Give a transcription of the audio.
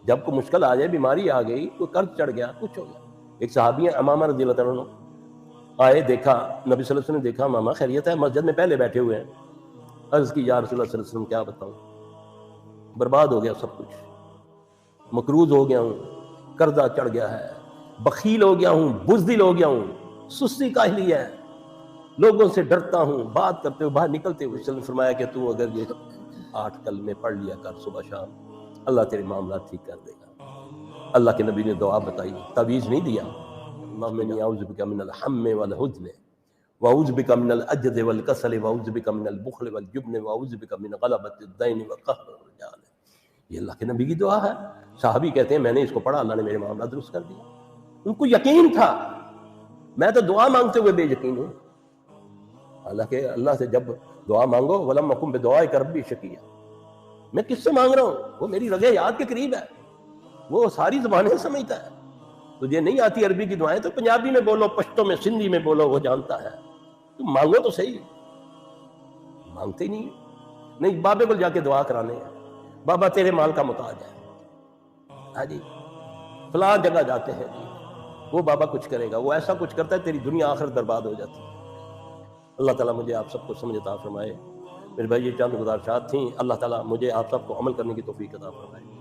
جب کوئی مشکل آ جائے، بیماری آ گئی، کوئی قرض چڑھ گیا، کچھ ہو گیا. ایک صحابی ہیں امامہ رضی اللہ تعالیٰ عنہ، آئے، دیکھا نبی صلی اللہ علیہ وسلم نے، دیکھا ماما خیریت ہے، مسجد میں پہلے بیٹھے ہوئے ہیں. عرض کی یا رسول اللہ صلی اللہ علیہ وسلم کیا بتاؤں، برباد ہو گیا سب کچھ، مقروض ہو گیا ہوں، قرضہ چڑھ گیا ہے، بخیل ہو گیا ہوں، بزدل ہو گیا ہوں، سستی کاہلی ہے، لوگوں سے ڈرتا ہوں، بات کرتے ہوئے باہر نکلتے ہوئے. وسلم نے فرمایا کہ تو اگر یہ 8 کلمے پڑھ لیا کر صبح شام، اللہ تیرے معاملات ٹھیک کر دے گا. اللہ کے نبی نے دعا بتائی، تعویذ نہیں دیا. اللہم انی اعوذ بک من الہم والحزن واعوذ بک من العجز والکسل واعوذ بک من البخل والجبن واعوذ بک من غلبۃ الدین وقہر الرجال. یہ اللہ کے نبی کی دعا ہے. صحابی کہتے ہیں میں نے اس کو پڑھا، اللہ نے میرے معاملات درست کر دیا. ان کو یقین تھا، میں تو دعا مانگتے ہوئے بے یقین ہوں. حالانکہ اللہ سے جب دعا مانگو، ولم اکن بدعائک ربی شقیا، میں کس سے مانگ رہا ہوں؟ وہ میری رگے یاد کے قریب ہے، وہ ساری زبانیں سمجھتا ہے. تجھے نہیں آتی عربی کی دعائیں تو پنجابی میں بولو، پشتو میں، سندھی میں بولو، وہ جانتا ہے. تم مانگو تو صحیح. مانگتے ہی نہیں بابے کو جا کے دعا کرانے ہیں، بابا تیرے مال کا محتاج ہے، ہاں جی فلاں جگہ جاتے ہیں جی، وہ بابا کچھ کرے گا، وہ ایسا کچھ کرتا ہے تیری دنیا آخرت برباد ہو جاتی ہے. اللہ تعالیٰ مجھے آپ سب کو سمجھ عطا فرمائے. میرے بھائی یہ چند گزارشات تھیں، اللہ تعالیٰ مجھے آپ سب کو عمل کرنے کی توفیق عطا فرمائے.